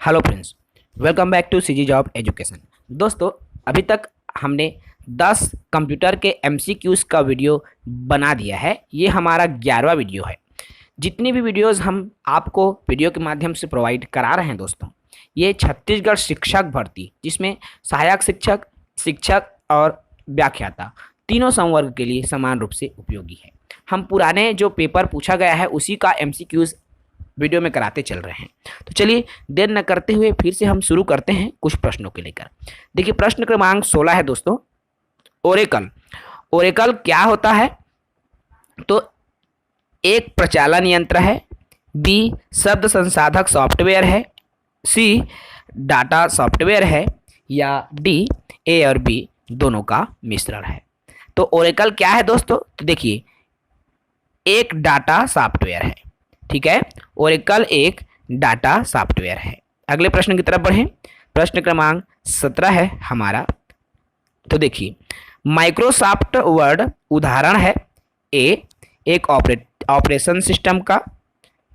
Hello friends, welcome back to CG job education. दोस्तों, अभी तक हमने 10 कंप्यूटर के एमसीक्यूज़ का वीडियो बना दिया है। ये हमारा 11वां वीडियो है। जितनी भी वीडियोस हम आपको वीडियो के माध्यम से प्रोवाइड करा रहे हैं दोस्तों, ये छत्तीसगढ़ शिक्षक भर्ती, जिसमें सहायक शिक्षक, शिक्षक और व्याख्याता तीनों संवर्ग के लिए समान रूप से उपयोगी है। हम पुराने जो पेपर पूछा गया है उसी का एमसीक्यूज़ वीडियो में कराते चल रहे हैं। तो चलिए देर न करते हुए फिर से हम शुरू करते हैं कुछ प्रश्नों के लेकर। देखिए, प्रश्न क्रमांक 16 है दोस्तों, ओरेकल। ओरेकल क्या होता है? तो एक प्रचालन यंत्र है, बी शब्द संसाधक सॉफ्टवेयर है, सी डाटा सॉफ्टवेयर है, या डी ए और बी दोनों का मिश्रण है। तो ओरेकल क्या है दोस्तों? तो देखिए, एक डाटा सॉफ्टवेयर है, ठीक है। ओरेकल एक डाटा सॉफ्टवेयर है। अगले प्रश्न की तरफ बढ़ें। प्रश्न क्रमांक 17 है हमारा। तो देखिए, माइक्रोसॉफ्ट वर्ड उदाहरण है, ए एक ऑपरेशन सिस्टम का,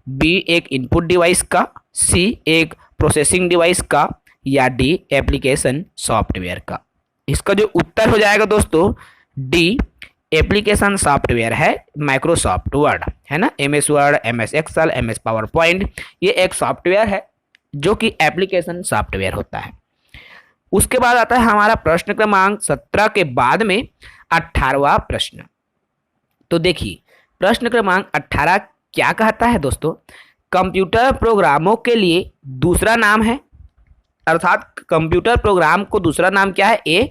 बी एक इनपुट डिवाइस का, सी एक प्रोसेसिंग डिवाइस का, या डी एप्लीकेशन सॉफ्टवेयर का। इसका जो उत्तर हो जाएगा दोस्तों, डी एप्लीकेशन सॉफ्टवेयर है। माइक्रोसॉफ्ट वर्ड है ना, MS Word, MS Excel, MS PowerPoint, ये एक सॉफ्टवेयर है जो कि एप्लीकेशन सॉफ्टवेयर होता है। उसके बाद आता है हमारा प्रश्न क्रमांक 17 के बाद में 18वां प्रश्न। तो देखिए, प्रश्न क्रमांक 18 क्या कहता है दोस्तों? कंप्यूटर प्रोग्रामों के लिए दूसरा नाम है, अर्थात कंप्यूटर प्रोग्राम को दूसरा नाम क्या है? A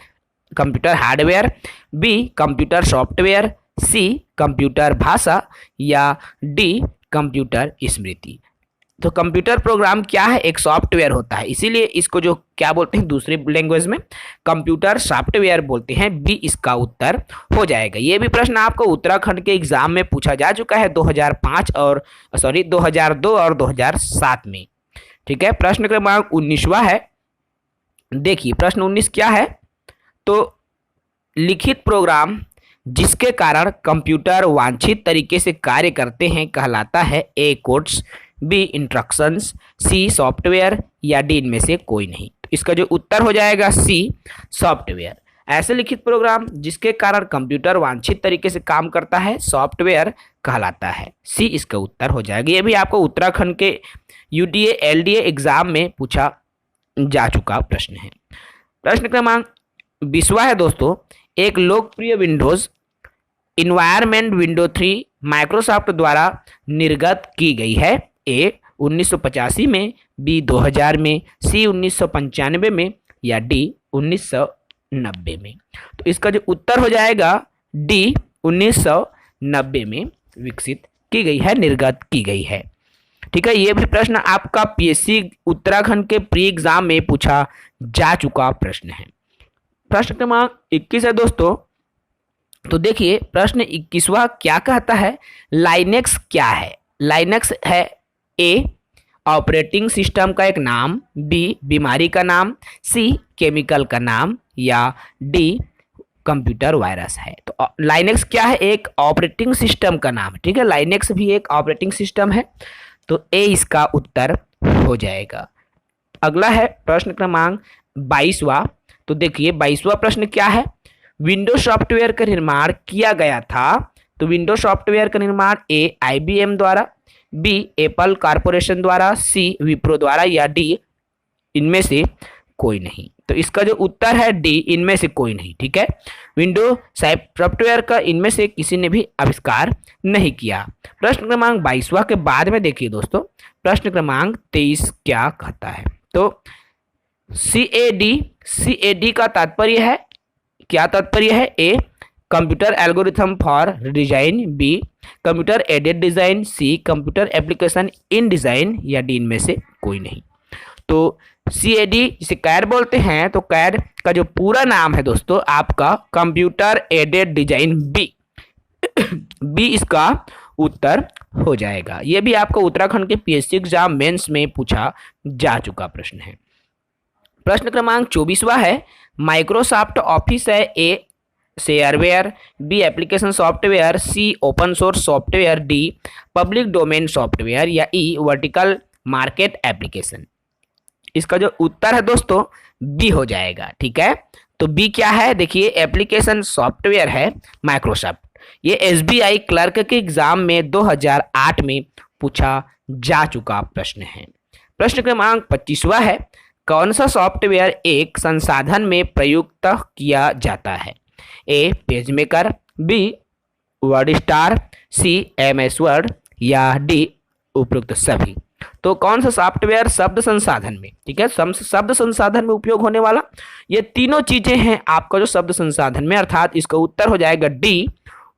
computer hardware, B computer software, C computer भाषा, या डी कंप्यूटर स्मृति। तो कंप्यूटर प्रोग्राम क्या है? एक सॉफ्टवेयर होता है, इसीलिए इसको जो क्या बोलते हैं दूसरी लैंग्वेज में कंप्यूटर सॉफ्टवेयर बोलते हैं। बी इसका उत्तर हो जाएगा। ये भी प्रश्न आपको उत्तराखंड के एग्जाम में पूछा जा चुका है 2002 और 2007 में, ठीक है। प्रश्न क्रमांक 19वां है। देखिए, प्रश्न 19 क्या है? तो लिखित प्रोग्राम जिसके कारण कंप्यूटर वांछित तरीके से कार्य करते हैं कहलाता है, ए कोड्स, बी इंस्ट्रक्शंस, सी सॉफ्टवेयर, या डी इनमें से कोई नहीं। तो इसका जो उत्तर हो जाएगा सी सॉफ्टवेयर। ऐसे लिखित प्रोग्राम जिसके कारण कंप्यूटर वांछित तरीके से काम करता है सॉफ्टवेयर कहलाता है। सी इसका उत्तर हो जाएगा। ये भी आपको उत्तराखंड के UDA LDA एग्जाम में पूछा जा चुका प्रश्न है। प्रश्न क्रमांक 20वां है दोस्तों, एक लोकप्रिय विंडोज इन्वायरमेंट विंडो 3 माइक्रोसॉफ्ट द्वारा निर्गत की गई है, ए 1985 में, बी 2000 में, सी 1995 में, या डी 1990 में। तो इसका जो उत्तर हो जाएगा डी 1990 में विकसित की गई है, निर्गत की गई है, ठीक है। ये भी प्रश्न आपका PSC उत्तराखंड के प्री एग्जाम में पूछा जा चुका प्रश्न है। प्रश्न क्रमांक 21 है दोस्तों। तो देखिए, प्रश्न 21वां क्या कहता है? लाइनेक्स क्या है? लाइनेक्स है, ए ऑपरेटिंग सिस्टम का एक नाम, बी बीमारी का नाम, सी केमिकल का नाम, या डी कंप्यूटर वायरस है। तो लाइनेक्स क्या है? एक ऑपरेटिंग सिस्टम का नाम, ठीक है। लाइनेक्स भी एक ऑपरेटिंग सिस्टम है, तो ए इसका उत्तर हो जाएगा। अगला है प्रश्न क्रमांक 22वां। तो देखिए, 22वां प्रश्न क्या है? विंडोज सॉफ्टवेयर का निर्माण किया गया था। तो विंडोज सॉफ्टवेयर का निर्माण ए IBM द्वारा, बी एप्पल कॉरपोरेशन द्वारा, सी विप्रो द्वारा, या डी इनमें से कोई नहीं। तो इसका जो उत्तर है डी इनमें से कोई नहीं, ठीक है। विंडोज सॉफ्टवेयर का इनमें से किसी ने भी आविष्कार नहीं किया। प्रश्न क्रमांक 22वां के बाद में देखिए दोस्तों, प्रश्न क्रमांक 23 क्या कहता है? तो CAD का तात्पर्य है, क्या तात्पर्य है? A computer algorithm for design, B computer aided design, C computer application in design, या डी इनमें से कोई नहीं। तो CAD जिसे कैड बोलते हैं, तो कैड का जो पूरा नाम है दोस्तों आपका कंप्यूटर एडेड डिजाइन, बी इसका उत्तर हो जाएगा। ये भी आपको उत्तराखंड के PSC एग्जाम मेंस में पूछा जा चुका प्रश्न है। प्रश्न क्रमांक 24वां है, माइक्रोसॉफ्ट ऑफिस है, A shareware, B application software, C open source software, D public domain software, या ई वर्टिकल मार्केट एप्लीकेशन। इसका जो उत्तर है दोस्तों बी हो जाएगा। ठीक है, तो बी क्या है, देखिए एप्लीकेशन सॉफ्टवेयर है माइक्रोसॉफ्ट। ये एसबीआई क्लर्क के एग्जाम में 2008 में पूछा जा चुका प्रश्न है। प्रश्न क्रमांक 25वां है, कौन सा सॉफ्टवेयर एक संसाधन में प्रयुक्त किया जाता है? ए पेजमेकर, बी वर्ड स्टार, सी एमएस वर्ड या डी उपरोक्त सभी। तो कौन सा सॉफ्टवेयर शब्द संसाधन में, ठीक है, शब्द संसाधन में उपयोग होने वाला, ये तीनों चीजें हैं आपका जो शब्द संसाधन में, अर्थात इसका उत्तर हो जाएगा डी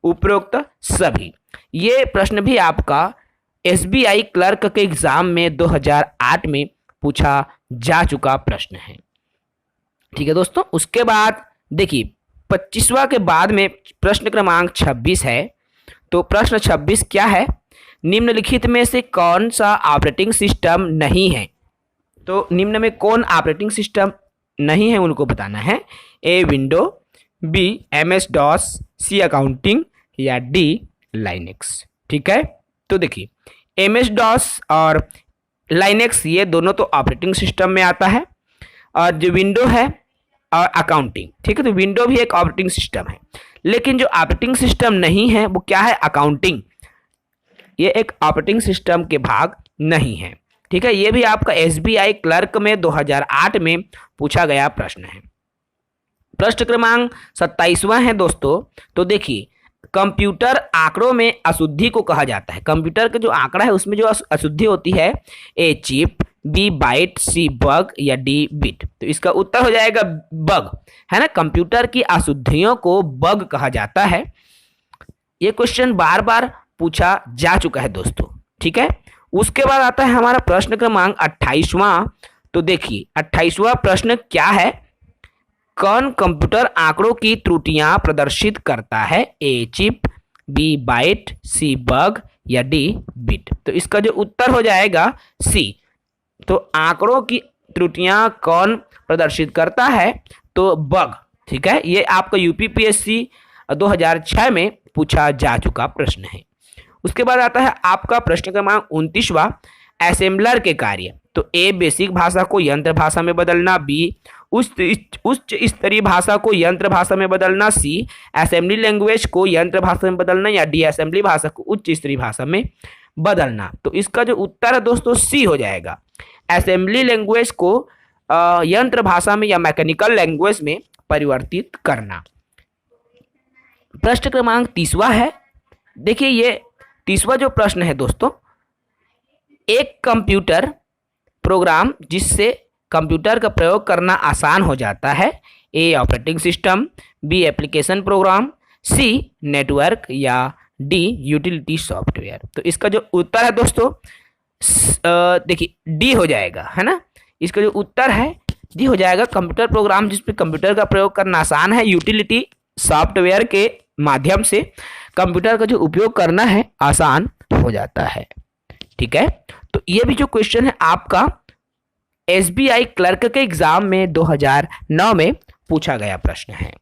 उपरोक्त सभी। ये प्रश्न भी आपका एसबीआई क्लर्क के एग्जाम में 2008 में पूछा जा चुका प्रश्न है। ठीक है दोस्तों, उसके बाद देखिए 25वां के बाद में प्रश्न क्रमांक 26 है। तो प्रश्न 26 क्या है, निम्नलिखित में से कौन सा ऑपरेटिंग सिस्टम नहीं है? तो निम्न में कौन ऑपरेटिंग सिस्टम नहीं है उनको बताना है। A window, B MS DOS, C accounting या डी लाइनेक्स। ठीक है, तो देखिए एमएस डॉस और लाइनेक्स ये दोनों तो ऑपरेटिंग सिस्टम में आता है, और जो विंडो है और अकाउंटिंग, ठीक है, तो विंडो भी एक ऑपरेटिंग सिस्टम है, लेकिन जो ऑपरेटिंग सिस्टम नहीं है वो क्या है, अकाउंटिंग। ये एक ऑपरेटिंग सिस्टम के भाग नहीं है। ठीक है, ये भी आपका एसबीआई क्लर्क में 2008 में पूछा गया प्रश्न है। प्रश्न क्रमांक 27वां है दोस्तों। तो देखिए कंप्यूटर आंकड़ों में अशुद्धि को कहा जाता है। कंप्यूटर का जो आंकड़ा है उसमें जो अशुद्धि होती है, A chip, B byte, C bug या डी बिट। तो इसका उत्तर हो जाएगा बग, है ना। कंप्यूटर की अशुद्धियों को बग कहा जाता है। ये क्वेश्चन बार बार पूछा जा चुका है दोस्तों। ठीक है, उसके बाद आता है हमारा प्रश्न क्रमांक 28वां। तो देखिए 28वां प्रश्न क्या है, कौन कंप्यूटर आंकड़ों की त्रुटियां प्रदर्शित करता है? A chip, B byte, C bug या डी बिट। तो इसका जो उत्तर हो जाएगा सी। तो आंकड़ों की त्रुटियां कौन प्रदर्शित करता है? तो बग। ठीक है, ये आपका यूपीपीएससी 2006 में पूछा जा चुका प्रश्न है। उसके बाद आता है आपका प्रश्न क्रमांक 29वां, असेंबलर के कार्य। तो ए बेसिक भाषा को यंत्र भाषा में बदलना, बी उच्च स्तरीय भाषा को यंत्र भाषा में बदलना, सी असेंबली लैंग्वेज को यंत्र भाषा में बदलना या डी असेंबली भाषा को उच्च स्तरीय भाषा में बदलना। तो इसका जो उत्तर है दोस्तों सी हो जाएगा, असेंबली लैंग्वेज को यंत्र भाषा में या मैकेनिकल लैंग्वेज में परिवर्तित करना। प्रश्न क्रमांक 30वां है। देखिए ये 30वां जो प्रश्न है दोस्तों, एक कंप्यूटर प्रोग्राम जिससे कंप्यूटर का प्रयोग करना आसान हो जाता है। A operating system, B application program, C network या डी यूटिलिटी सॉफ्टवेयर। तो इसका जो उत्तर है दोस्तों देखिए डी हो जाएगा, है ना। इसका जो उत्तर है डी हो जाएगा, कंप्यूटर प्रोग्राम जिसपे कंप्यूटर का प्रयोग करना आसान है, यूटिलिटी सॉफ्टवेयर के माध्यम से कंप्यूटर का जो उपयोग करना है आसान हो जाता है। ठीक है, तो ये भी जो क्वेश्चन है आपका एसबीआई क्लर्क के एग्जाम में 2009 में पूछा गया प्रश्न है।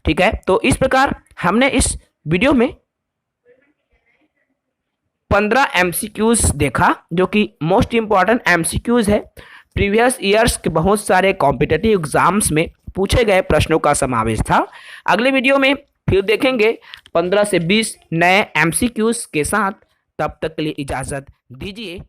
ठीक है, तो इस प्रकार हमने इस वीडियो में 15 एमसीक्यूज देखा, जो कि मोस्ट इंपॉर्टेंट एमसीक्यूज है। प्रीवियस ईयर्स के बहुत सारे कॉम्पिटिटिव एग्जाम्स में पूछे गए प्रश्नों का समावेश था। अगले वीडियो में फिर देखेंगे 15 से 20 नए एमसीक्यूज के साथ। तब तक के लिए इजाज़त दीजिए।